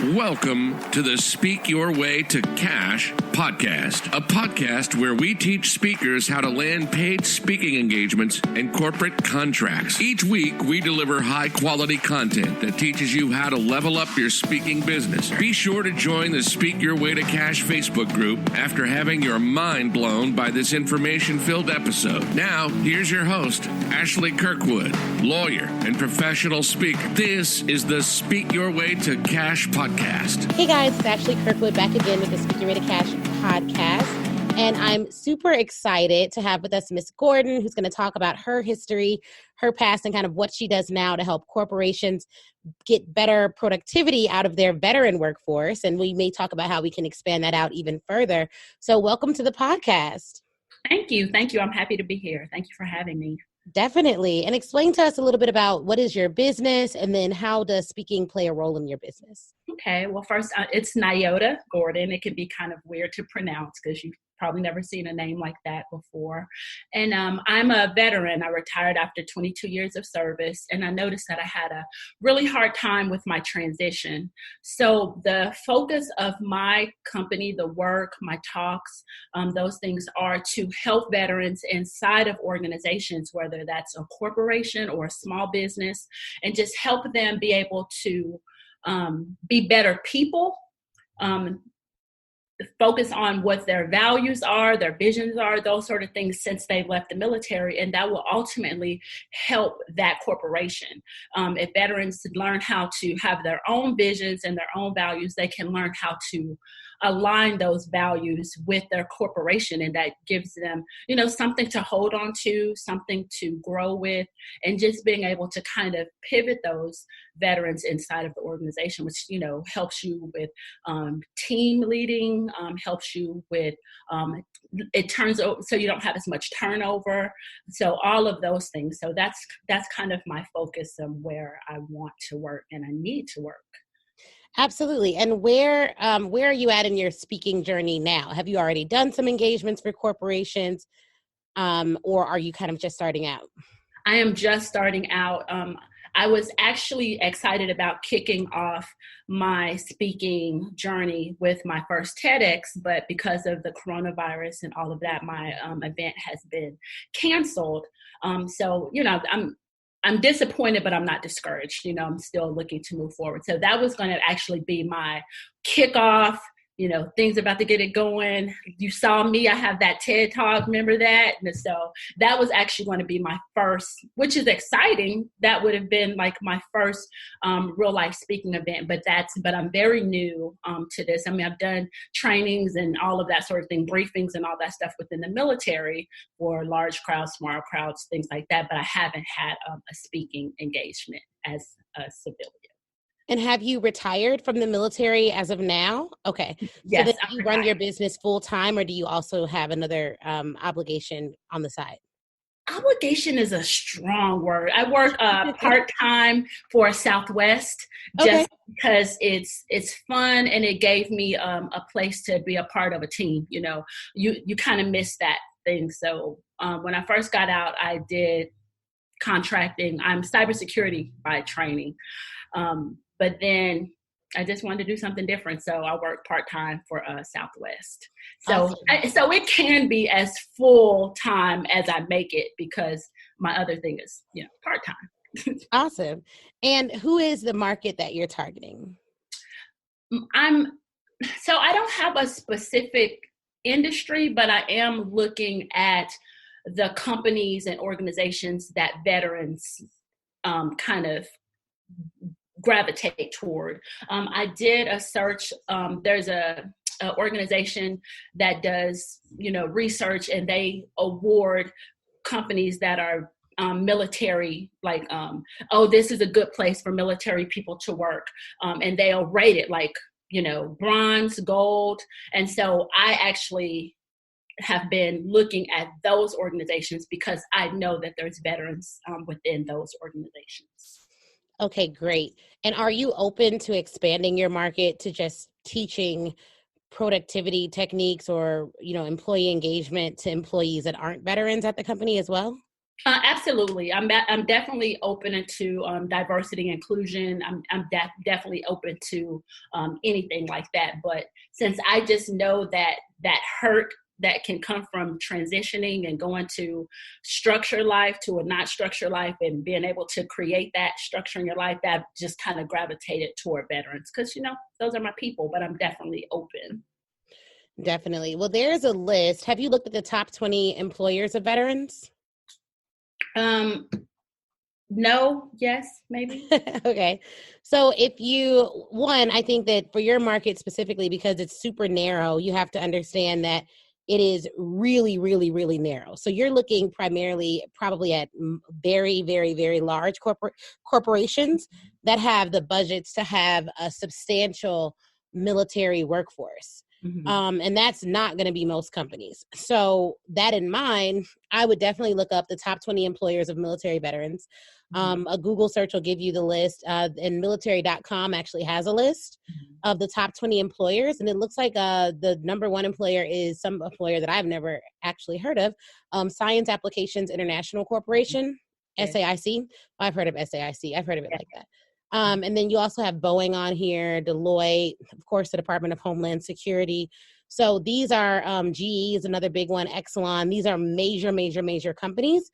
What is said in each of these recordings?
Welcome to the Speak Your Way to Cash podcast, a podcast where we teach speakers how to land paid speaking engagements and corporate contracts. Each week, we deliver high-quality content that teaches you how to level up your speaking business. Be sure to join the Speak Your Way to Cash Facebook group after having your mind blown by this information-filled episode. Now, here's your host, Ashley Kirkwood, lawyer and professional speaker. This is the Speak Your Way to Cash podcast. Hey guys, it's Ashley Kirkwood back again with the Speak Your Way to Cash podcast. And I'm super excited to have with us Miss Gordon, who's going to talk about her history, her past, and kind of what she does now to help corporations get better productivity out of their veteran workforce. And we may talk about how we can expand that out even further. So welcome to the podcast. Thank you. I'm happy to be here. Thank you for having me. Definitely. And explain to us a little bit about what is your business and then how does speaking play a role in your business? Okay. Well, first, it's Nyota Gordon. It can be kind of weird to pronounce because you've probably never seen a name like that before. And I'm a veteran. I retired after 22 years of service, and I noticed that I had a really hard time with my transition. So the focus of my company, the work, my talks, those things are to help veterans inside of organizations, whether that's a corporation or a small business, and just help them be able to be better people, focus on what their values are, their visions are, those sort of things since they've left the military, and that will ultimately help that corporation. If veterans learn how to have their own visions and their own values, they can learn how to align those values with their corporation, and that gives them, something to hold on to, something to grow with, and just being able to kind of pivot those veterans inside of the organization, which, helps you with team leading, helps you with, it turns over so you don't have as much turnover. So all of those things. So that's kind of my focus of where I want to work and I need to work. Absolutely. And where are you at in your speaking journey now? Have you already done some engagements for corporations, or are you kind of just starting out? I am just starting out. I was actually excited about kicking off my speaking journey with my first TEDx, but because of the coronavirus and all of that, my event has been canceled. So, I'm disappointed, but I'm not discouraged. I'm still looking to move forward. So that was going to actually be my kickoff. Things about to get it going. You saw me, I have that TED Talk, remember that? And so that was actually going to be my first, which is exciting. That would have been like my first real life speaking event, but I'm very new to this. I mean, I've done trainings and all of that sort of thing, briefings and all that stuff within the military for large crowds, small crowds, things like that, but I haven't had a speaking engagement as a civilian. And have you retired from the military as of now? Okay. Yes. So do you run your business full time, or do you also have another obligation on the side? Obligation is a strong word. I work part-time for Southwest just because it's fun and it gave me a place to be a part of a team. You kind of miss that thing. So when I first got out, I did contracting. I'm cybersecurity by training. But then I just wanted to do something different. So I work part-time for Southwest. So, awesome. So it can be as full-time as I make it because my other thing is, part-time. Awesome. And who is the market that you're targeting? I don't have a specific industry, but I am looking at the companies and organizations that veterans kind of gravitate toward. I did a search. There's a organization that does, research, and they award companies that are military, like, this is a good place for military people to work. And they'll rate it like, bronze, gold. And so I actually have been looking at those organizations because I know that there's veterans within those organizations. Okay, great. And are you open to expanding your market to just teaching productivity techniques or, employee engagement to employees that aren't veterans at the company as well? Absolutely. I'm definitely open to diversity, inclusion. I'm definitely open to anything like that. But since I just know that hurt that can come from transitioning and going to structure life to a not structure life and being able to create that structure in your life, that just kind of gravitated toward veterans because, those are my people, but I'm definitely open. Definitely. Well, there's a list. Have you looked at the top 20 employers of veterans? No, yes, maybe. Okay. So I think that for your market specifically, because it's super narrow, you have to understand that it is really, really, really narrow. So you're looking primarily probably at very, very, very large corporations that have the budgets to have a substantial military workforce. Mm-hmm. And that's not going to be most companies. So that in mind, I would definitely look up the top 20 employers of military veterans. A Google search will give you the list, and military.com actually has a list of the top 20 employers. And it looks like the number one employer is some employer that I've never actually heard of, Science Applications International Corporation, SAIC. I've heard of SAIC. I've heard of it like that. And then you also have Boeing on here, Deloitte, of course, the Department of Homeland Security. So these are GE is another big one, Exelon. These are major, major, major companies.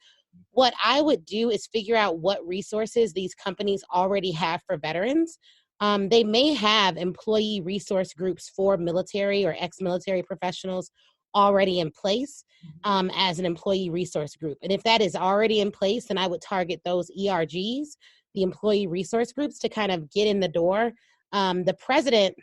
What I would do is figure out what resources these companies already have for veterans. They may have employee resource groups for military or ex-military professionals already in place as an employee resource group. And if that is already in place, then I would target those ERGs, the employee resource groups, to kind of get in the door. The president,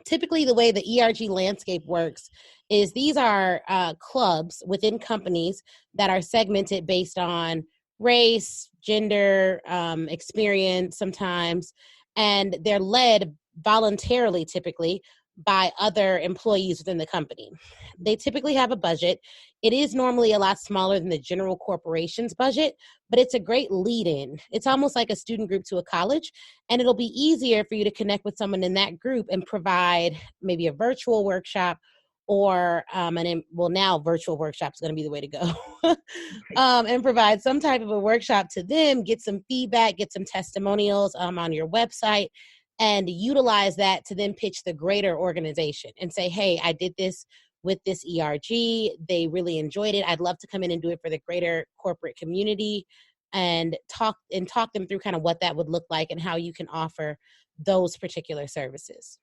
typically the way the ERG landscape works is these are clubs within companies that are segmented based on race, gender, experience sometimes, and they're led voluntarily typically by other employees within the company. They typically have a budget. It is normally a lot smaller than the general corporation's budget, but it's a great lead-in. It's almost like a student group to a college, and it'll be easier for you to connect with someone in that group and provide maybe a virtual workshop or, now virtual workshop is going to be the way to go, and provide some type of a workshop to them, get some feedback, get some testimonials on your website, and utilize that to then pitch the greater organization and say, hey, I did this with this ERG. They really enjoyed it. I'd love to come in and do it for the greater corporate community, and talk them through kind of what that would look like and how you can offer those particular services.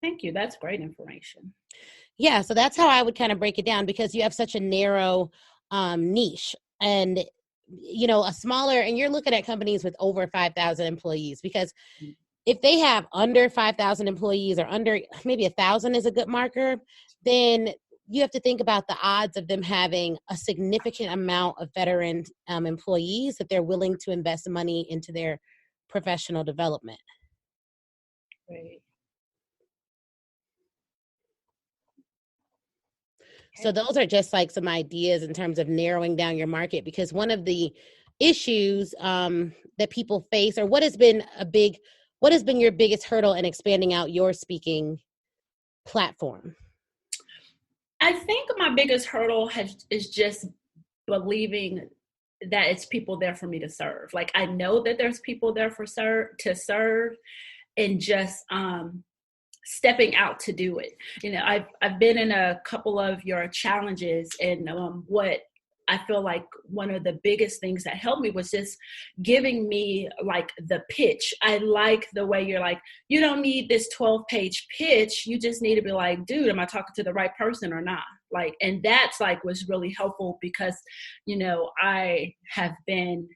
Thank you. That's great information. Yeah, so that's how I would kind of break it down, because you have such a narrow niche, and a smaller, and you're looking at companies with over 5,000 employees, because if they have under 5,000 employees or under maybe 1,000 is a good marker, then you have to think about the odds of them having a significant amount of veteran employees that they're willing to invest money into their professional development. Right. So those are just like some ideas in terms of narrowing down your market, because one of the issues that people face, or what has been your biggest hurdle in expanding out your speaking platform? I think my biggest hurdle is just believing that it's people there for me to serve. Like, I know that there's people there to serve, and just stepping out to do it. I've been in a couple of your challenges, and what I feel like one of the biggest things that helped me was just giving me like the pitch. I like the way you're like, you don't need this 12-page pitch. You just need to be like, dude, am I talking to the right person or not? Like, and that's like was really helpful, because, I have been,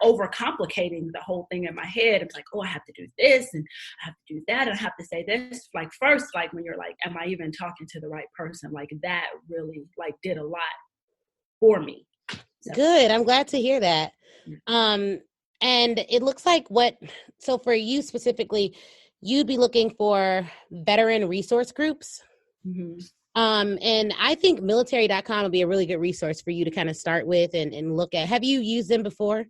overcomplicating the whole thing in my head. It's like, oh, I have to do this and I have to do that, and I have to say this. Like, first, like when you're like, am I even talking to the right person? Like, that really like did a lot for me. So. Good. I'm glad to hear that. And it looks like so for you specifically, you'd be looking for veteran resource groups. Mm-hmm. And I think military.com would be a really good resource for you to kind of start with and look at. Have you used them before?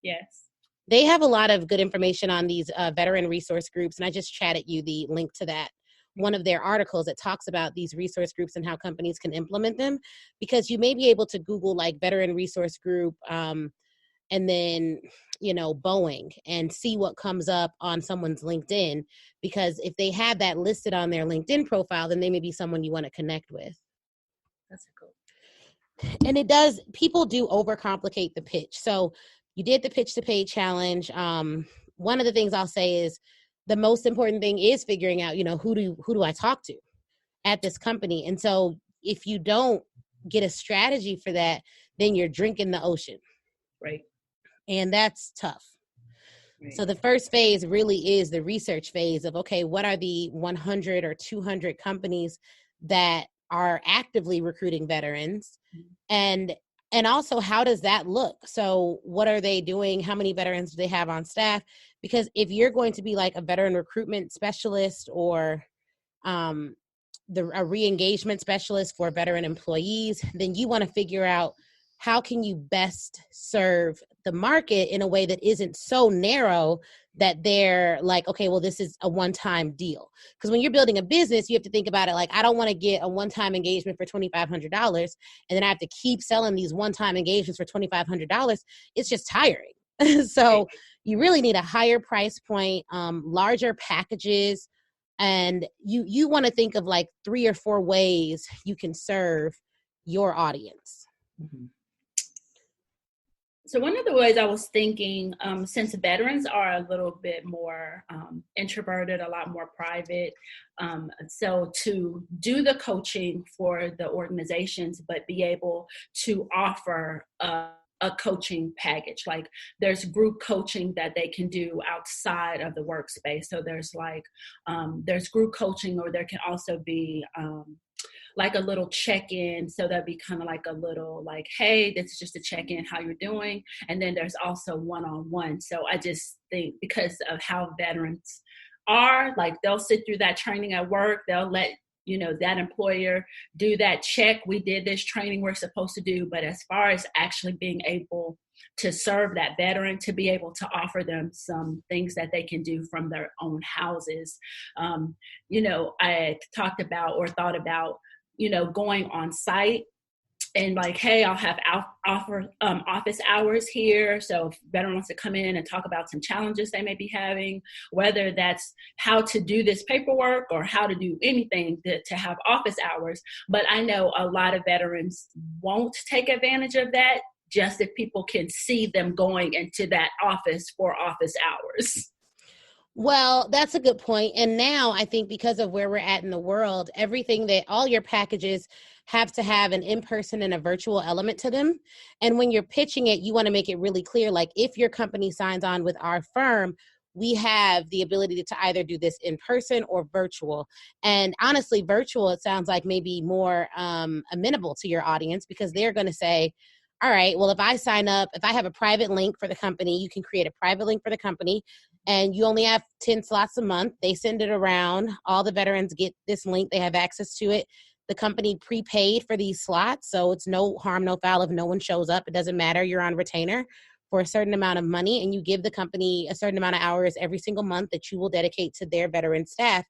Yes. They have a lot of good information on these veteran resource groups, and I just chatted you the link to that one of their articles that talks about these resource groups and how companies can implement them, because you may be able to Google like veteran resource group, and then, Boeing, and see what comes up on someone's LinkedIn, because if they have that listed on their LinkedIn profile, then they may be someone you want to connect with. That's cool. And people do overcomplicate the pitch. So you did the pitch to pay challenge. One of the things I'll say is the most important thing is figuring out, who do I talk to at this company? And so if you don't get a strategy for that, then you're drinking the ocean. Right. And that's tough. Right. So the first phase really is the research phase of, okay, what are the 100 or 200 companies that are actively recruiting veterans? And also, how does that look? So what are they doing? How many veterans do they have on staff? Because if you're going to be like a veteran recruitment specialist or a re-engagement specialist for veteran employees, then you want to figure out how can you best serve the market in a way that isn't so narrow that they're like, okay, well, this is a one-time deal. Because when you're building a business, you have to think about it like, I don't want to get a one-time engagement for $2,500, and then I have to keep selling these one-time engagements for $2,500. It's just tiring. So you really need a higher price point, larger packages, and you want to think of like 3 or 4 ways you can serve your audience. Mm-hmm. So one of the ways I was thinking, since veterans are a little bit more introverted, a lot more private, so to do the coaching for the organizations, but be able to offer a coaching package. Like there's group coaching that they can do outside of the workspace. So there's group coaching, or there can also be like a little check-in. So that'd be kind of like a little like, hey, this is just a check-in, how you're doing. And then there's also one-on-one. So I just think because of how veterans are, like they'll sit through that training at work, they'll let that employer do that check. We did this training we're supposed to do. But as far as actually being able to serve that veteran, to be able to offer them some things that they can do from their own houses. I talked about or thought about, going on site and like, hey, I'll have office hours here. So if a veteran wants to come in and talk about some challenges they may be having, whether that's how to do this paperwork or how to do anything to have office hours. But I know a lot of veterans won't take advantage of that, just if people can see them going into that office for office hours. Well, that's a good point. And now I think because of where we're at in the world, all your packages have to have an in-person and a virtual element to them. And when you're pitching it, you want to make it really clear, like if your company signs on with our firm, we have the ability to either do this in person or virtual. And honestly, virtual, it sounds like maybe more amenable to your audience, because they're going to say, all right, well, if I sign up, if I have a private link for the company, you can create a private link for the company, and you only have 10 slots a month. They send it around. All the veterans get this link. They have access to it. The company prepaid for these slots, so it's no harm, no foul if no one shows up. It doesn't matter. You're on retainer for a certain amount of money, and you give the company a certain amount of hours every single month that you will dedicate to their veteran staff.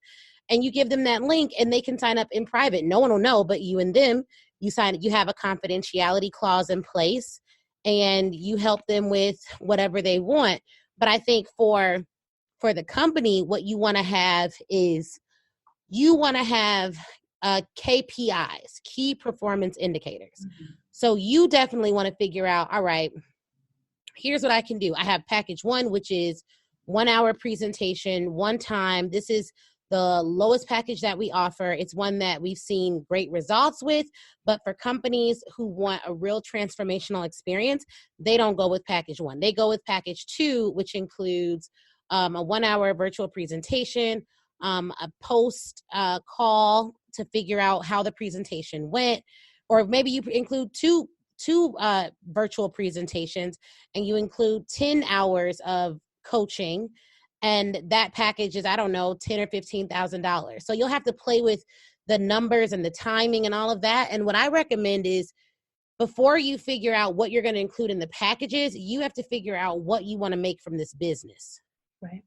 And you give them that link, and they can sign up in private. No one will know but you and them. You have a confidentiality clause in place, and you help them with whatever they want. But I think for the company, what you want to have is KPIs, key performance indicators. Mm-hmm. So you definitely want to figure out, all right, here's what I can do. I have package 1, which is 1 hour presentation, one time. This is the lowest package that we offer. It's one that we've seen great results with, but for companies who want a real transformational experience, they don't go with package 1. They go with package 2, which includes a 1 hour virtual presentation, a post call to figure out how the presentation went, or maybe you include two virtual presentations and you include 10 hours of coaching. And that package is, I don't know, $10,000 or $15,000. So you'll have to play with the numbers and the timing and all of that. And what I recommend is, before you figure out what you're going to include in the packages, you have to figure out what you want to make from this business. Right.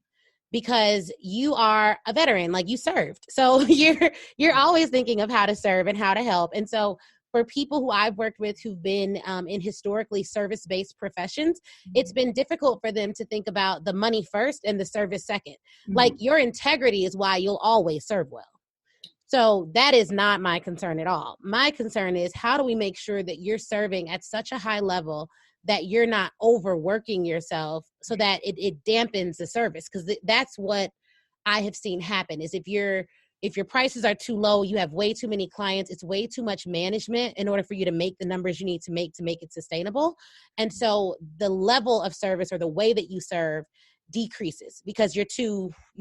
because you are a veteran, like you served. So you're always thinking of how to serve and how to help. And so for people who I've worked with who've been in historically service-based professions, it's been difficult for them to think about the money first and the service second. Like your integrity is why you'll always serve well. So that is not my concern at all. My concern is, how do we make sure that you're serving at such a high level that you're not overworking yourself so that it dampens the service? Because that's what I have seen happen is if your prices are too low, you have way too many clients, it's way too much management in order for you to make the numbers you need to make it sustainable. And so the level of service or the way that you serve decreases because you're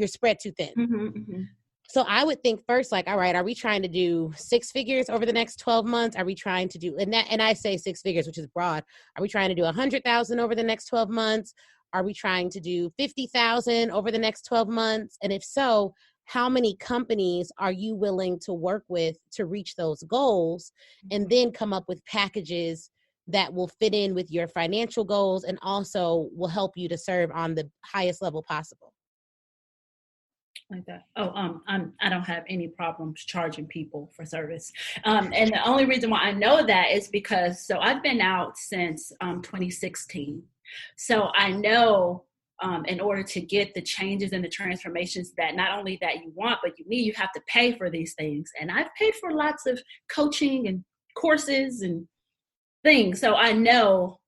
spread too thin. So I would think first, like, all right, are we trying to do 6 figures over the next 12 months? Are we trying to do, and I say 6 figures, which is broad. Are we trying to do 100,000 over the next 12 months? Are we trying to do 50,000 over the next 12 months? And if so, how many companies are you willing to work with to reach those goals? And then come up with packages that will fit in with your financial goals and also will help you to serve on the highest level possible. Like that. I don't have any problems charging people for service. And the only reason why I know that is because, so I've been out since 2016. So I know in order to get the changes and the transformations that not only that you want, but you need, you have to pay for these things. And I've paid for lots of coaching and courses and things. So I know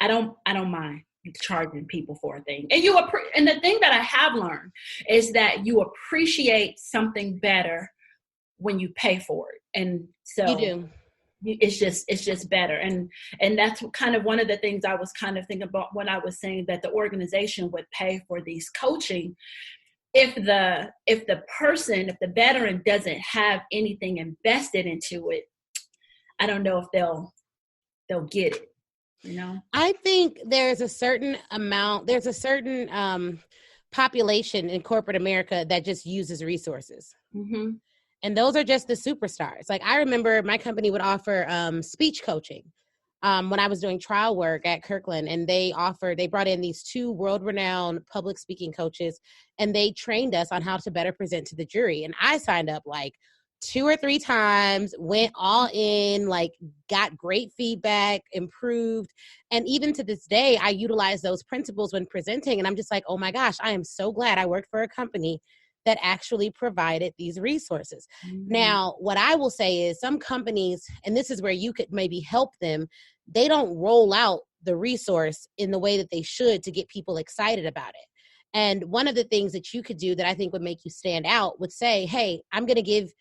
I don't mind charging people for a thing. And and the thing that I have learned is that you appreciate something better when you pay for it. And so you do. It's just better. And that's kind of one of the things I was kind of thinking about when I was saying that the organization would pay for these coaching. If the veteran doesn't have anything invested into it, I don't know if they'll get it. You know, I think there's a certain population in corporate America that just uses resources. And those are just the superstars. Like I remember my company would offer speech coaching when I was doing trial work at Kirkland, and they brought in these 2 world-renowned public speaking coaches, and they trained us on how to better present to the jury. And I signed up like 2 or 3 times, went all in, like got great feedback, improved. And even to this day, I utilize those principles when presenting. And I'm just like, oh my gosh, I am so glad I worked for a company that actually provided these resources. Now, what I will say is some companies, and this is where you could maybe help them, they don't roll out the resource in the way that they should to get people excited about it. And one of the things that you could do that I think would make you stand out would say, hey, I'm going to give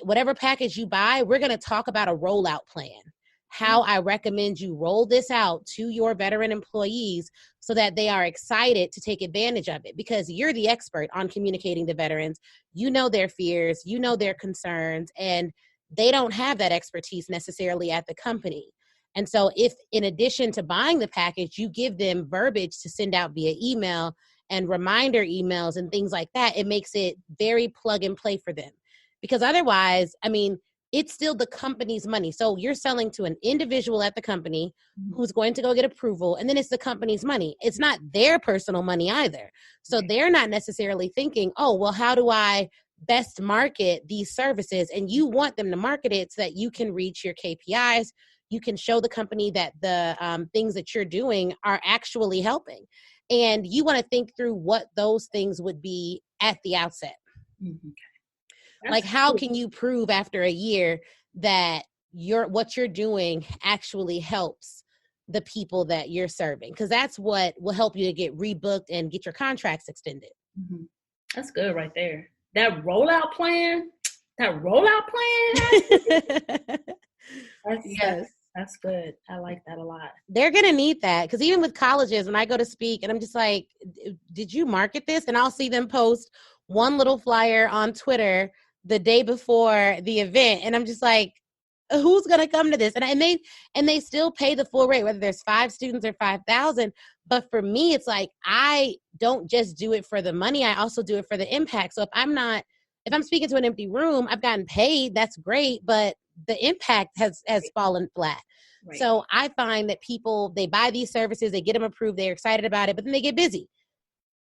whatever package you buy, we're going to talk about a rollout plan, how I recommend you roll this out to your veteran employees so that they are excited to take advantage of it, because you're the expert on communicating to veterans. You know their fears, you know their concerns, and they don't have that expertise necessarily at the company. And so if in addition to buying the package, you give them verbiage to send out via email and reminder emails and things like that, it makes it very plug and play for them. Because otherwise, I mean, it's still the company's money. So you're selling to an individual at the company who's going to go get approval, and then it's the company's money. It's not their personal money either. So they're not necessarily thinking, oh, well, how do I best market these services? And you want them to market it so that you can reach your KPIs. You can show the company that the things that you're doing are actually helping. And you want to think through what those things would be at the outset. Like, how can you prove after a year that what you're doing actually helps the people that you're serving? Because that's what will help you to get rebooked and get your contracts extended. That's good right there. That rollout plan. That's good. I like that a lot. They're going to need that, because even with colleges, when I go to speak and I'm just like, did you market this? And I'll see them post one little flyer on Twitter the day before the event. And I'm just like, who's going to come to this? And they still pay the full rate, whether there's 5 students or 5,000. But for me, it's like, I don't just do it for the money. I also do it for the impact. So if I'm speaking to an empty room, I've gotten paid, that's great, but the impact has fallen flat. Right. So I find that people, they buy these services, they get them approved, they're excited about it, but then they get busy.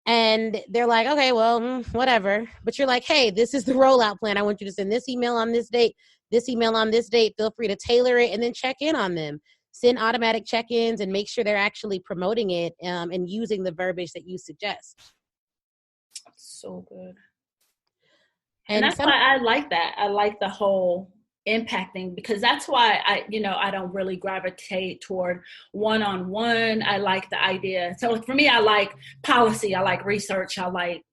And they're like, okay, well, whatever. But you're like, hey, this is the rollout plan. I want you to send this email on this date, this email on this date. Feel free to tailor it and then check in on them. Send automatic check-ins and make sure they're actually promoting it and using the verbiage that you suggest. So good. And that's why I like that. I like the whole impacting, because that's why I don't really gravitate toward one-on-one. I like the idea. So for me, I like policy. I like research. I like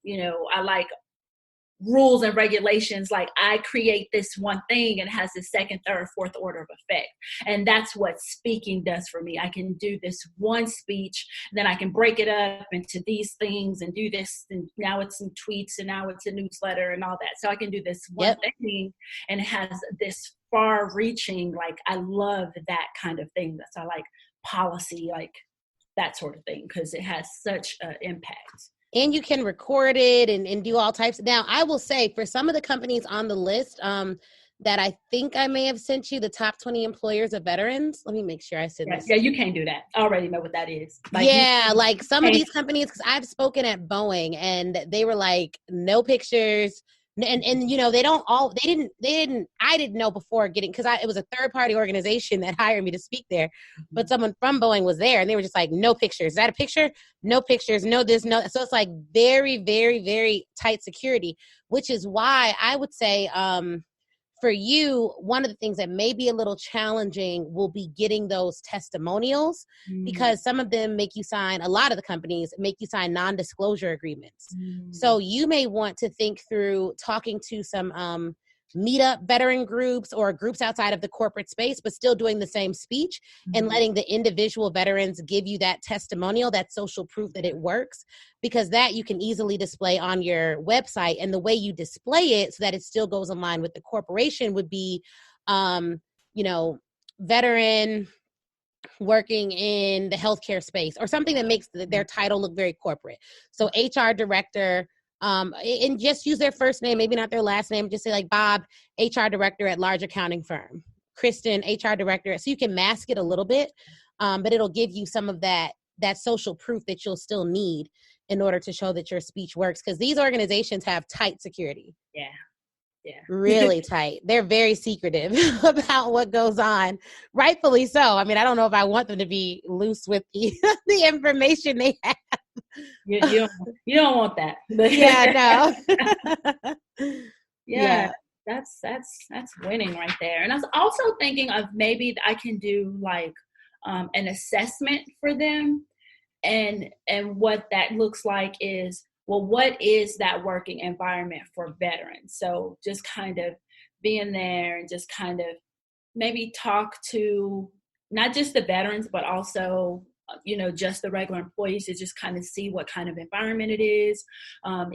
rules and regulations. Like, I create this one thing and it has this second, third, fourth order of effect. And that's what speaking does for me. I can do this one speech, then I can break it up into these things and do this. And now it's some tweets and now it's a newsletter and all that. So I can do this one thing and it has this far reaching, like, I love that kind of thing. That's, I like policy, like that sort of thing, because it has such an impact. And you can record it and do all types. Now, I will say, for some of the companies on the list that I think I may have sent you, the top 20 employers of veterans. Let me make sure I said this. Yeah, you can't do that. I already know what that is. Like some of these companies, because I've spoken at Boeing and they were like, no pictures. And I didn't know before getting, because it was a third party organization that hired me to speak there, but someone from Boeing was there and they were just like, no pictures. Is that a picture? No pictures, no this, no. So it's like very, very, very tight security, which is why I would say for you, one of the things that may be a little challenging will be getting those testimonials, because some of them make you sign, a lot of the companies make you sign non-disclosure agreements. So you may want to think through talking to some meetup veteran groups or groups outside of the corporate space, but still doing the same speech and letting the individual veterans give you that testimonial, that social proof that it works, because that you can easily display on your website. And the way you display it so that it still goes in line with the corporation would be, veteran working in the healthcare space or something that makes their title look very corporate. So HR director, and just use their first name, maybe not their last name, just say like Bob, HR director at large accounting firm, Kristen, HR director. So you can mask it a little bit, but it'll give you some of that social proof that you'll still need in order to show that your speech works. Because these organizations have tight security. Yeah. Really tight. They're very secretive about what goes on. Rightfully so. I mean, I don't know if I want them to be loose with the information they have. You don't want that. Yeah, no. Yeah, that's winning right there. And I was also thinking of maybe I can do like an assessment for them, and what that looks like is, well, what is that working environment for veterans? So just kind of being there and just kind of maybe talk to not just the veterans, but also just the regular employees, to just kind of see what kind of environment it is.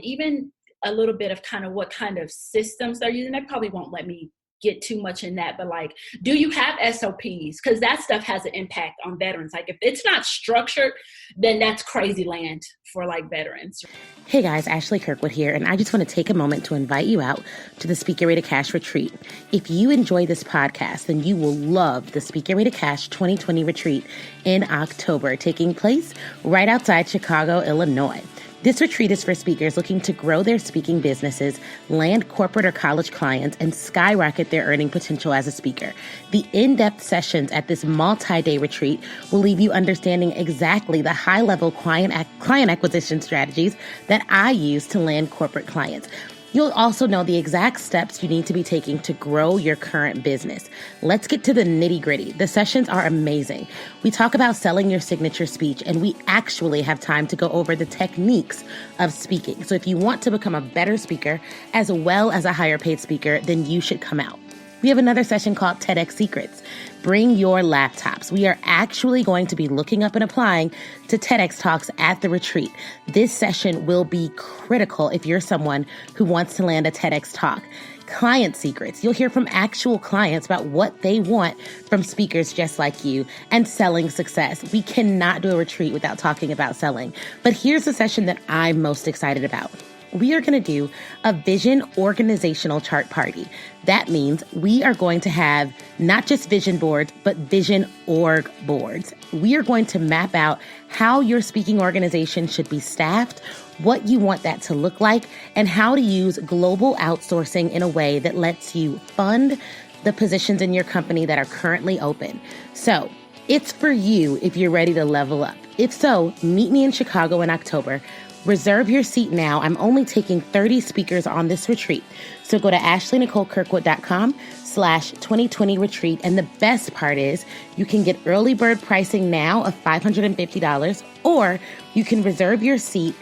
Even a little bit of kind of what kind of systems they're using. They probably won't let me get too much in that, but like, do you have SOPs? Because that stuff has an impact on veterans. Like, if it's not structured, then that's crazy land for like veterans. Hey guys, Ashley Kirkwood here, and I just want to take a moment to invite you out to the Speak Your Way to Cash retreat. If you enjoy this podcast, then you will love the Speak Your Way to Cash 2020 retreat in October, taking place right outside Chicago, Illinois. This retreat is for speakers looking to grow their speaking businesses, land corporate or college clients, and skyrocket their earning potential as a speaker. The in-depth sessions at this multi-day retreat will leave you understanding exactly the high-level client acquisition strategies that I use to land corporate clients. You'll also know the exact steps you need to be taking to grow your current business. Let's get to the nitty-gritty. The sessions are amazing. We talk about selling your signature speech, and we actually have time to go over the techniques of speaking. So if you want to become a better speaker as well as a higher paid speaker, then you should come out. We have another session called TEDx Secrets. Bring your laptops. We are actually going to be looking up and applying to TEDx Talks at the retreat. This session will be critical if you're someone who wants to land a TEDx Talk. Client secrets. You'll hear from actual clients about what they want from speakers just like you, and selling success. We cannot do a retreat without talking about selling. But here's the session that I'm most excited about. We are going to do a vision organizational chart party. That means we are going to have not just vision boards, but vision org boards. We are going to map out how your speaking organization should be staffed, what you want that to look like, and how to use global outsourcing in a way that lets you fund the positions in your company that are currently open. So it's for you if you're ready to level up. If so, meet me in Chicago in October. Reserve your seat now. I'm only taking 30 speakers on this retreat. So go to ashleynicolekirkwood.com/2020 retreat. And the best part is you can get early bird pricing now of $550, or you can reserve your seat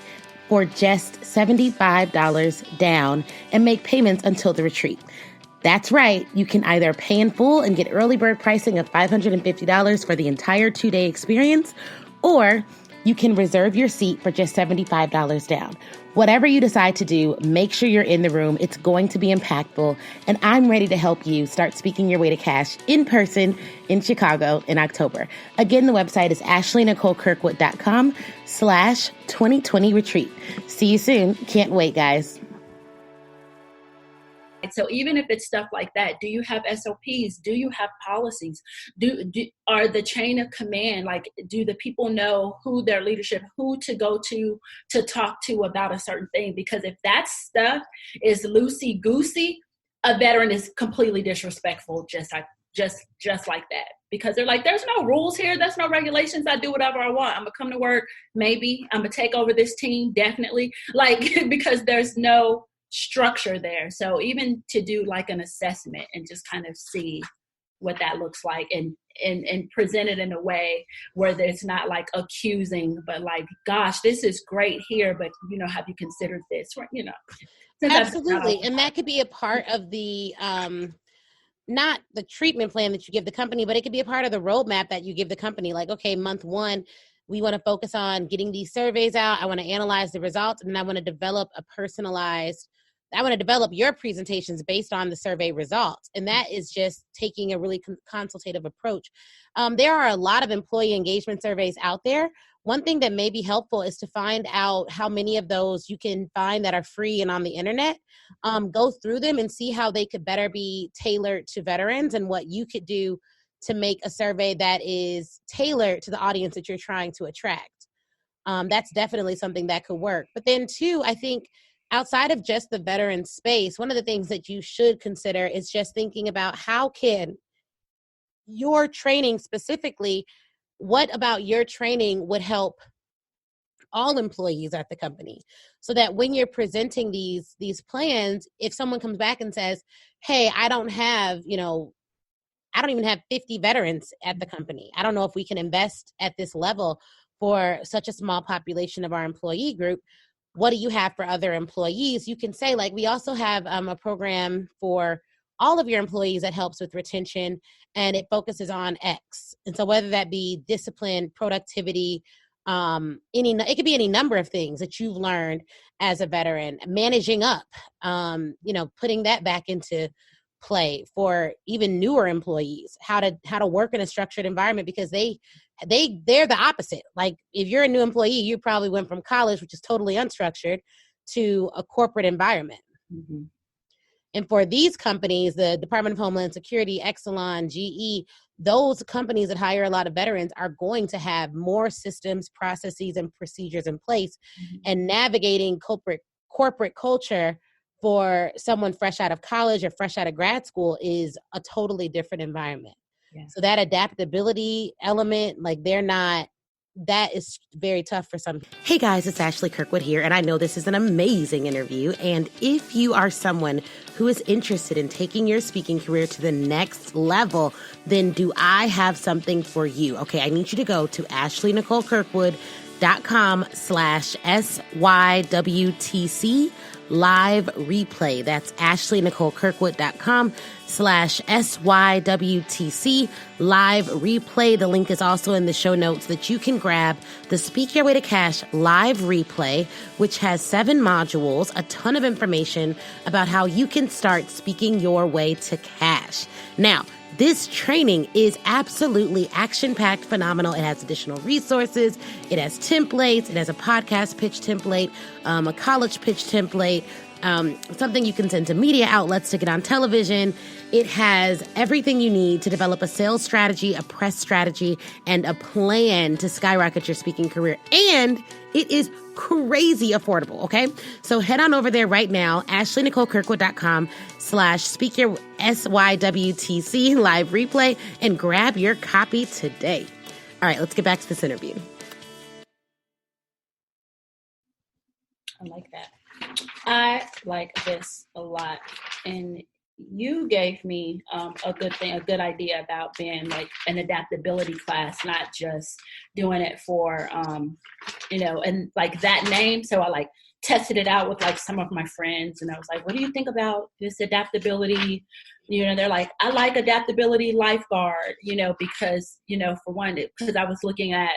for just $75 down and make payments until the retreat. That's right. You can either pay in full and get early bird pricing of $550 for the entire 2-day experience, or you can reserve your seat for just $75 down. Whatever you decide to do, make sure you're in the room. It's going to be impactful, and I'm ready to help you start speaking your way to cash in person in Chicago in October. Again, the website is ashleynicolekirkwood.com/2020 retreat. See you soon. Can't wait, guys. So even if it's stuff like that, do you have SOPs? Do you have policies? Are the chain of command, like, do the people know who their leadership, who to go to talk to about a certain thing? Because if that stuff is loosey-goosey, a veteran is completely disrespectful, just like that. Because they're like, there's no rules here. There's no regulations. I do whatever I want. I'm going to come to work. Maybe I'm going to take over this team. Definitely. Like, because there's no structure there. So even to do like an assessment and just kind of see what that looks like and present it in a way where it's not like accusing, but like, gosh, this is great here, but have you considered this? Absolutely. And that could be a part of the not the treatment plan that you give the company, but it could be a part of the roadmap that you give the company. Like, okay, month 1, we want to focus on getting these surveys out. I want to analyze the results, and I want to develop your presentations based on the survey results. And that is just taking a really consultative approach. There are a lot of employee engagement surveys out there. One thing that may be helpful is to find out how many of those you can find that are free and on the internet. Go through them and see how they could better be tailored to veterans and what you could do to make a survey that is tailored to the audience that you're trying to attract. That's definitely something that could work. But then too, I think outside of just the veteran space, one of the things that you should consider is just thinking about how can your training specifically, what about your training would help all employees at the company, so that when you're presenting these plans, if someone comes back and says, hey, I don't even have 50 veterans at the company. I don't know if we can invest at this level for such a small population of our employee group. What do you have for other employees? You can say, like, we also have a program for all of your employees that helps with retention, and it focuses on X. And so whether that be discipline, productivity, it could be any number of things that you've learned as a veteran, managing up, putting that back into play for even newer employees, how to work in a structured environment, because they're the opposite. Like, if you're a new employee, you probably went from college, which is totally unstructured, to a corporate environment. Mm-hmm. And for these companies, the Department of Homeland Security, Exelon, GE, those companies that hire a lot of veterans are going to have more systems, processes, and procedures in place. Mm-hmm. And navigating corporate culture for someone fresh out of college or fresh out of grad school is a totally different environment. Yeah. So that adaptability element, that is very tough for some people. Hey guys, it's Ashley Kirkwood here, and I know this is an amazing interview. And if you are someone who is interested in taking your speaking career to the next level, then do I have something for you? Okay, I need you to go to ashleynicolekirkwood.com/SYWTC live replay. That's ashleynicolekirkwood.com/SYWTC live replay. The link is also in the show notes that you can grab the Speak Your Way to Cash live replay, which has 7 modules, a ton of information about how you can start speaking your way to cash. Now, this training is absolutely action-packed, phenomenal. It has additional resources. It has templates. It has a podcast pitch template, a college pitch template, something you can send to media outlets to get on television. It has everything you need to develop a sales strategy, a press strategy, and a plan to skyrocket your speaking career. And it is crazy affordable, okay? So head on over there right now, AshleyNicoleKirkwood.com/speak your SYWTC live replay and grab your copy today. All right, let's get back to this interview. I like that. I like this a lot. And you gave me a good idea about being like an adaptability class, not just doing it for, and like that name. So I like tested it out with like some of my friends and I was like, what do you think about this adaptability? They're like, I like adaptability lifeguard, because, for one, because I was looking at,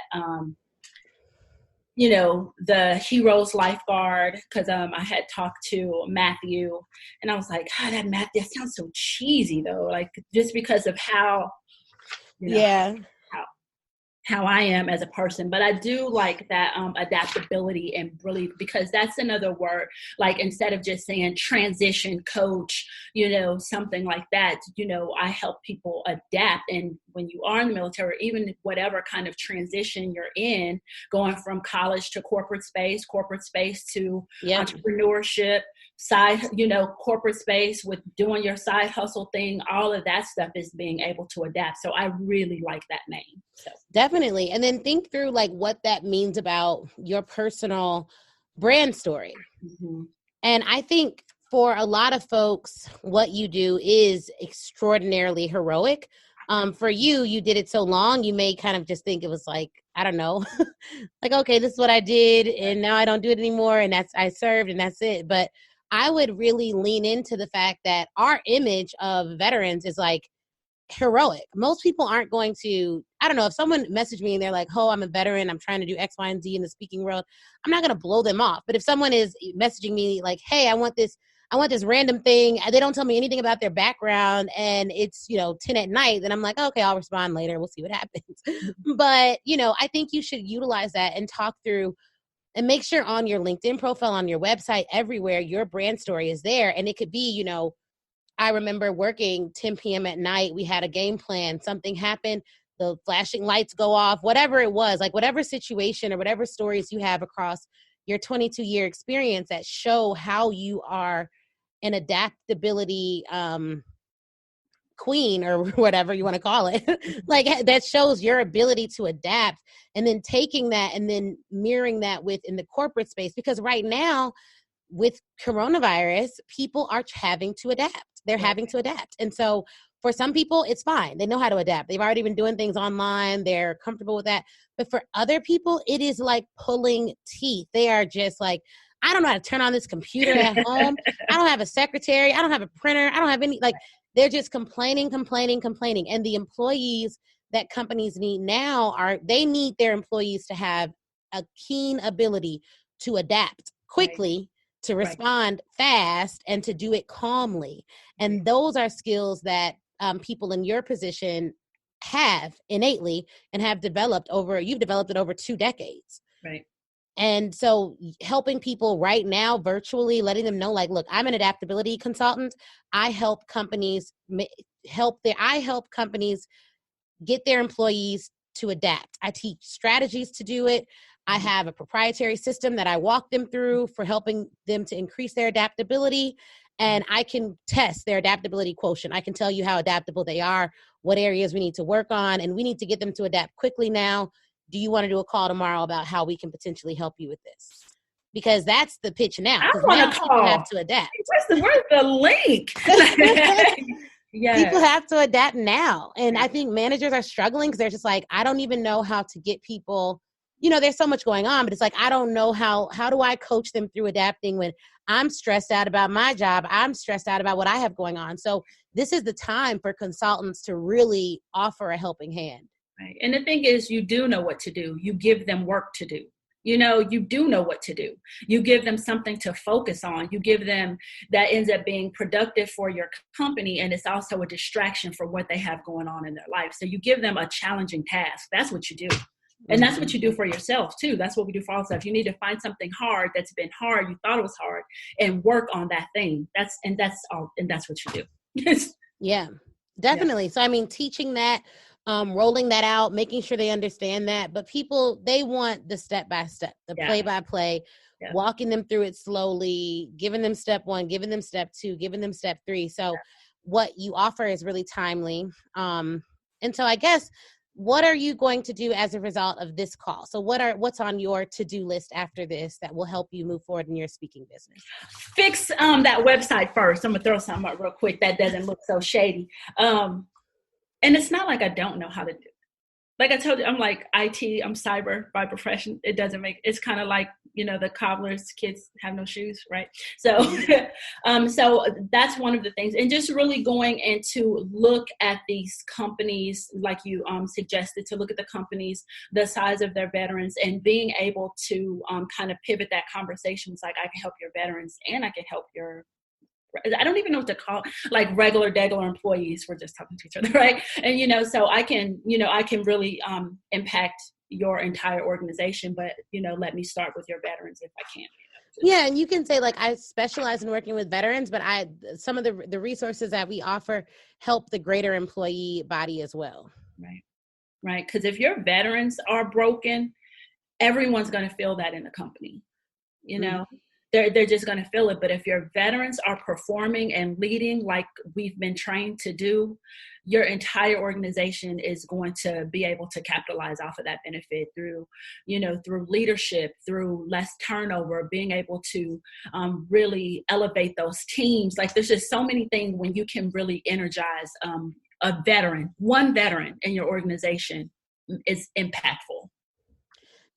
the Heroes Lifeguard, because I had talked to Matthew, and I was like, God, that sounds so cheesy, though. Like, just because of how, how I am as a person. But I do like that adaptability, and really, because that's another word, like instead of just saying transition coach, something like that, I help people adapt. And when you are in the military, even whatever kind of transition you're in, going from college to corporate space to entrepreneurship, side, corporate space with doing your side hustle thing, all of that stuff is being able to adapt. So I really like that name. So. Definitely. And then think through like what that means about your personal brand story. Mm-hmm. And I think for a lot of folks, what you do is extraordinarily heroic. For you did it so long, you may kind of just think it was like, I don't know, like, okay, this is what I did and now I don't do it anymore. And I served and that's it. But I would really lean into the fact that our image of veterans is like heroic. Most people aren't going to, I don't know, if someone messaged me and they're like, oh, I'm a veteran, I'm trying to do X, Y, and Z in the speaking world, I'm not going to blow them off. But if someone is messaging me like, hey, I want this random thing, they don't tell me anything about their background and it's, 10 at night, then I'm like, okay, I'll respond later. We'll see what happens. But, I think you should utilize that and talk through and make sure on your LinkedIn profile, on your website, everywhere, your brand story is there. And it could be, I remember working 10 p.m. at night. We had a game plan. Something happened. The flashing lights go off, whatever it was, like whatever situation or whatever stories you have across your 22-year experience that show how you are an adaptability queen or whatever you want to call it, like that shows your ability to adapt, and then taking that and then mirroring that within the corporate space. Because right now with coronavirus, people are having to adapt. They're having to adapt. And so for some people, it's fine. They know how to adapt. They've already been doing things online. They're comfortable with that. But for other people, it is like pulling teeth. They are just like, I don't know how to turn on this computer at home. I don't have a secretary. I don't have a printer. I don't have any, like, they're just complaining. And the employees that companies need now they need their employees to have a keen ability to adapt quickly, to respond fast, and to do it calmly. And those are skills that people in your position have innately and have developed you've developed it over 2 decades. Right. And so helping people right now virtually, letting them know, like, look, I'm an adaptability consultant. I help companies get their employees to adapt. I teach strategies to do it. I have a proprietary system that I walk them through for helping them to increase their adaptability. And I can test their adaptability quotient. I can tell you how adaptable they are, what areas we need to work on, and we need to get them to adapt quickly now. Do you want to do a call tomorrow about how we can potentially help you with this? Because that's the pitch now. I want to call. People have to adapt. Where's the link? Yes. People have to adapt now. And I think managers are struggling because they're just like, I don't even know how to get people, there's so much going on, but it's like, I don't know how do I coach them through adapting when I'm stressed out about my job? I'm stressed out about what I have going on. So this is the time for consultants to really offer a helping hand. Right. And the thing is, you do know what to do. You give them work to do. You do know what to do. You give them something to focus on. You give them that ends up being productive for your company. And it's also a distraction for what they have going on in their life. So you give them a challenging task. That's what you do. And that's what you do for yourself too. That's what we do for ourselves. You need to find something hard that's been hard. You thought it was hard, and work on that thing. That's all. And that's what you do. Yeah, definitely. Yeah. So, teaching that rolling that out, making sure they understand that. But people, they want the step-by-step, the play-by-play, walking them through it slowly, giving them step 1, giving them step 2, giving them step 3. So what you offer is really timely. And so I guess, what are you going to do as a result of this call? So what's on your to-do list after this that will help you move forward in your speaking business? Fix that website first. I'm gonna throw something up real quick that doesn't look so shady. And it's not like I don't know how to do it. Like I told you, I'm like IT, I'm cyber by profession. It's kind of like, the cobbler's kids have no shoes, right? So, so that's one of the things. And just really going and to look at these companies, like you suggested, to look at the companies, the size of their veterans, and being able to kind of pivot that conversation. It's like, I can help your veterans and I can help I don't even know what to call, like regular employees. We're just talking to each other, right? And, so I can really impact your entire organization, but, let me start with your veterans if I can. Yeah, and you can say, like, I specialize in working with veterans, but some of the resources that we offer help the greater employee body as well. Right. Because if your veterans are broken, everyone's going to feel that in the company, Mm-hmm. They're just going to feel it. But if your veterans are performing and leading like we've been trained to do, your entire organization is going to be able to capitalize off of that benefit through leadership, through less turnover, being able to really elevate those teams. Like, there's just so many things when you can really energize one veteran in your organization is impactful.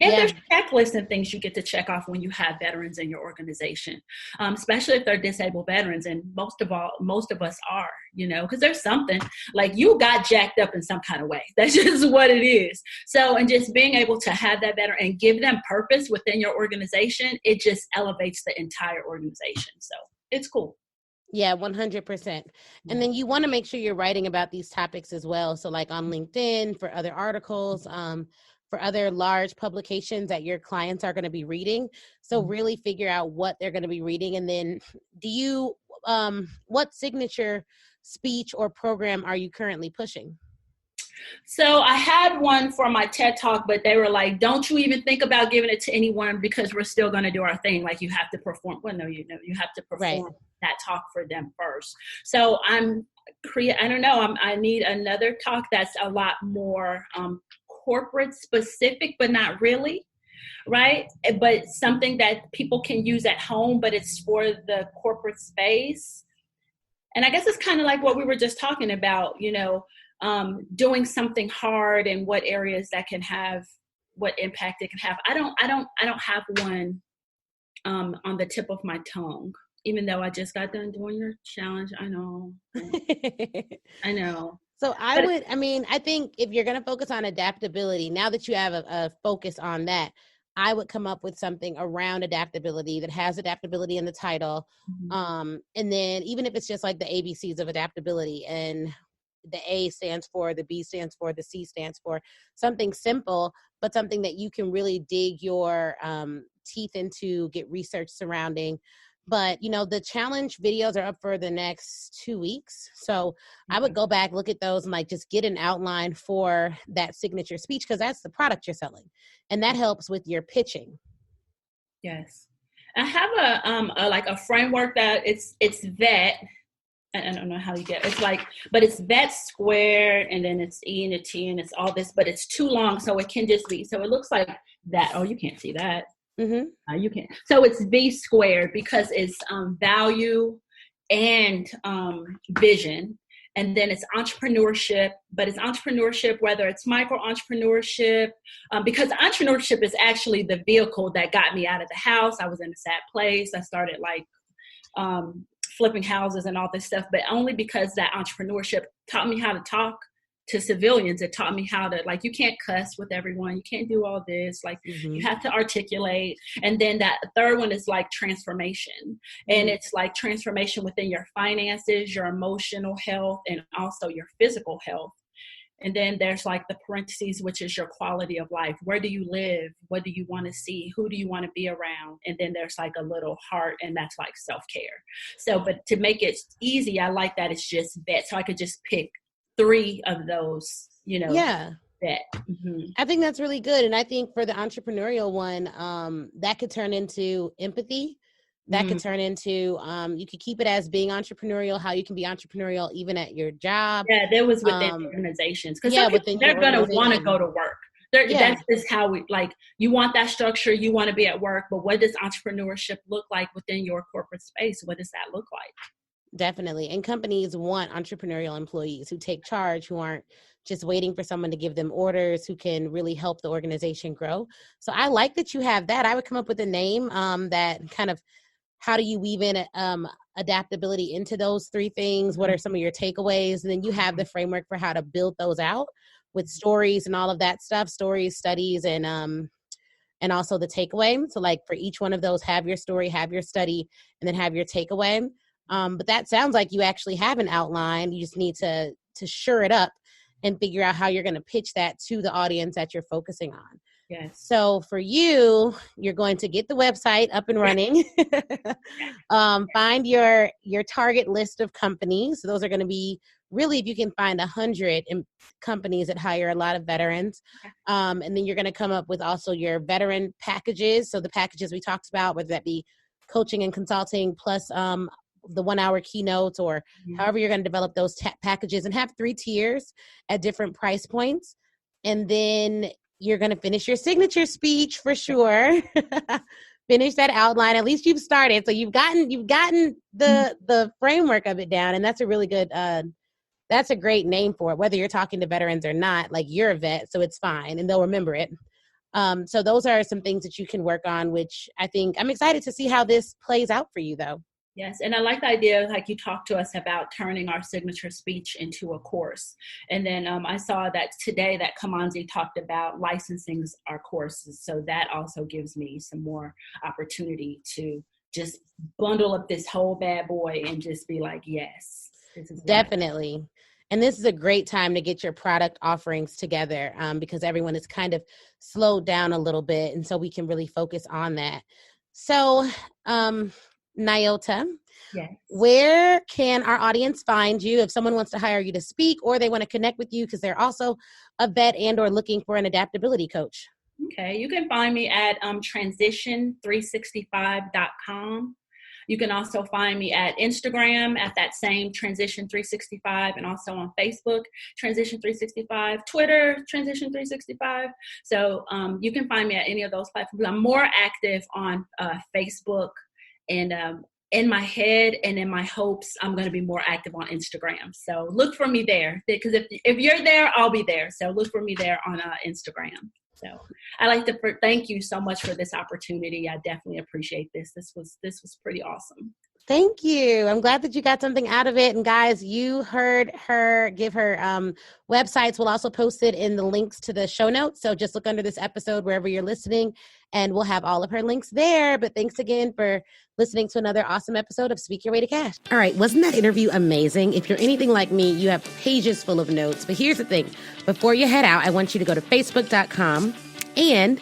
And there's checklists and things you get to check off when you have veterans in your organization, especially if they're disabled veterans. And most of us are, because there's something like you got jacked up in some kind of way. That's just what it is. So, and just being able to have that veteran and give them purpose within your organization, it just elevates the entire organization. So it's cool. Yeah, 100%. And then you want to make sure you're writing about these topics as well. So like on LinkedIn, for other articles, for other large publications that your clients are going to be reading. So really figure out what they're going to be reading. And then what signature speech or program are you currently pushing? So I had one for my TED Talk, but they were like, don't you even think about giving it to anyone because we're still going to do our thing. Like, you have to perform. Well, no, you have to perform that talk for them first. So I don't know. I need another talk that's a lot more corporate specific, but not really, right? But something that people can use at home, but it's for the corporate space. And I guess it's kind of like what we were just talking about, doing something hard and what areas that can have, what impact it can have. I don't have one on the tip of my tongue, even though I just got done doing your challenge. I know. I know. So I think if you're going to focus on adaptability, now that you have a focus on that, I would come up with something around adaptability that has adaptability in the title. Mm-hmm. And then even if it's just like the ABCs of adaptability, and the A stands for, the B stands for, the C stands for, something simple, but something that you can really dig your teeth into, get research surrounding. But, the challenge videos are up for the next 2 weeks. So I would go back, look at those, and like just get an outline for that signature speech, because that's the product you're selling. And that helps with your pitching. Yes. I have a framework that it's VET. I don't know how you get it. It's like, but it's VET squared, and then it's E and a T, and it's all this, but it's too long. So it can just be, so it looks like that. Oh, you can't see that. Mm-hmm. You can't. So it's V squared because it's value and vision. And then it's entrepreneurship, but it's entrepreneurship, whether it's micro entrepreneurship, because entrepreneurship is actually the vehicle that got me out of the house. I was in a sad place. I started flipping houses and all this stuff, but only because that entrepreneurship taught me how to talk to civilians. It taught me how to, you can't cuss with everyone. You can't do all this. Mm-hmm. You have to articulate. And then that third one is transformation. Mm-hmm. And it's transformation within your finances, your emotional health, and also your physical health. And then there's the parentheses, which is your quality of life. Where do you live? What do you want to see? Who do you want to be around? And then there's a little heart, and that's self-care. So, but to make it easy, I like that it's just VET. So I could just pick 3 of those, Yeah. that. Mm-hmm. I think that's really good. And I think for the entrepreneurial one, that could turn into empathy. That could turn into, you could keep it as being entrepreneurial, how you can be entrepreneurial even at your job. Yeah, that was within organizations. Because they're going to want to go to work. That's just how you want that structure. You want to be at work. But what does entrepreneurship look like within your corporate space? What does that look like? Definitely. And companies want entrepreneurial employees who take charge, who aren't just waiting for someone to give them orders, who can really help the organization grow. So I like that you have that. I would come up with a name that kind of, how do you weave in adaptability into those three things? What are some of your takeaways? And then you have the framework for how to build those out with stories and all of that stuff, stories, studies, and also the takeaway. So like for each one of those, have your story, have your study, and then have your takeaway. But that sounds like you actually have an outline. You just need to shore it up and figure out how you're going to pitch that to the audience that you're focusing on. Yes. So for you, you're going to get the website up and running, find your target list of companies. So those are going to be really, if you can find 100 companies that hire a lot of veterans. And then you're going to come up with also your veteran packages. So the packages we talked about, whether that be coaching and consulting plus the 1 hour keynotes or however you're going to develop those packages, and have 3 tiers at different price points. And then you're going to finish your signature speech for sure. Finish that outline. At least you've started. So you've gotten the framework of it down. And that's a really good, that's a great name for it, whether you're talking to veterans or not. Like, you're a vet, so it's fine and they'll remember it. So those are some things that you can work on, which I think I'm excited to see how this plays out for you though. Yes, and I like the idea, like you talked to us about turning our signature speech into a course. And then I saw that today that Kamanzi talked about licensing our courses. So that also gives me some more opportunity to just bundle up this whole bad boy and just be like, yes, this is definitely. And this is a great time to get your product offerings together because everyone is kind of slowed down a little bit. And so we can really focus on that. So, Nyota, yes. Where can our audience find you if someone wants to hire you to speak, or they want to connect with you because they're also a vet and or looking for an adaptability coach? Okay, you can find me at transition365.com. You can also find me at Instagram at that same Transition365, and also on Facebook, Transition365, Twitter, Transition365. So you can find me at any of those platforms. I'm more active on Facebook. And in my head and in my hopes, I'm going to be more active on Instagram. So look for me there, because if you're there, I'll be there. So look for me there on Instagram. So I'd like to thank you so much for this opportunity. I definitely appreciate this. This was pretty awesome. Thank you. I'm glad that you got something out of it. And guys, you heard her give her websites. We'll also post it in the links to the show notes. So just look under this episode wherever you're listening, and we'll have all of her links there. But thanks again for listening to another awesome episode of Speak Your Way to Cash. All right. Wasn't that interview amazing? If you're anything like me, you have pages full of notes. But here's the thing. Before you head out, I want you to go to facebook.com and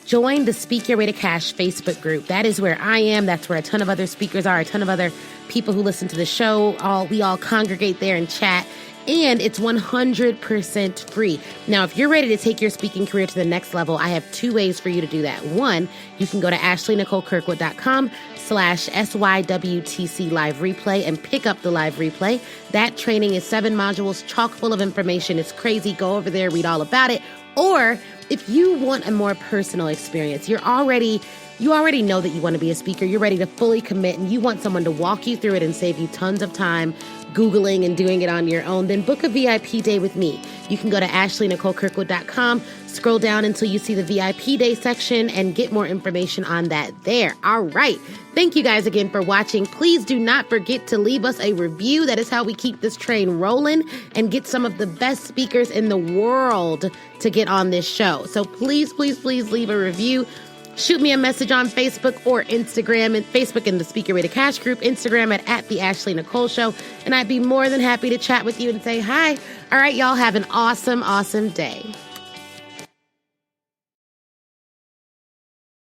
join the Speak Your Way to Cash Facebook group. That is where I am. That's where a ton of other speakers are, a ton of other people who listen to the show. We all congregate there and chat. And it's 100% free. Now, if you're ready to take your speaking career to the next level, I have 2 ways for you to do that. One, you can go to ashleynicolekirkwood.com/SYWTC live replay and pick up the live replay. That training is 7 modules, chock full of information. It's crazy. Go over there, read all about it. Or if you want a more personal experience, you already know that you want to be a speaker. You're ready to fully commit and you want someone to walk you through it and save you tons of time Googling and doing it on your own, then book a VIP day with me. You can go to ashleynicolekirkwood.com, scroll down until you see the VIP day section and get more information on that there. All right. Thank you guys again for watching. Please do not forget to leave us a review. That is how we keep this train rolling and get some of the best speakers in the world to get on this show. So please, please, please leave a review. Shoot me a message on Facebook or Instagram, and Facebook in the Speak Your Way to Cash group, Instagram at the Ashley Nicole Show. And I'd be more than happy to chat with you and say hi. All right, y'all have an awesome, awesome day.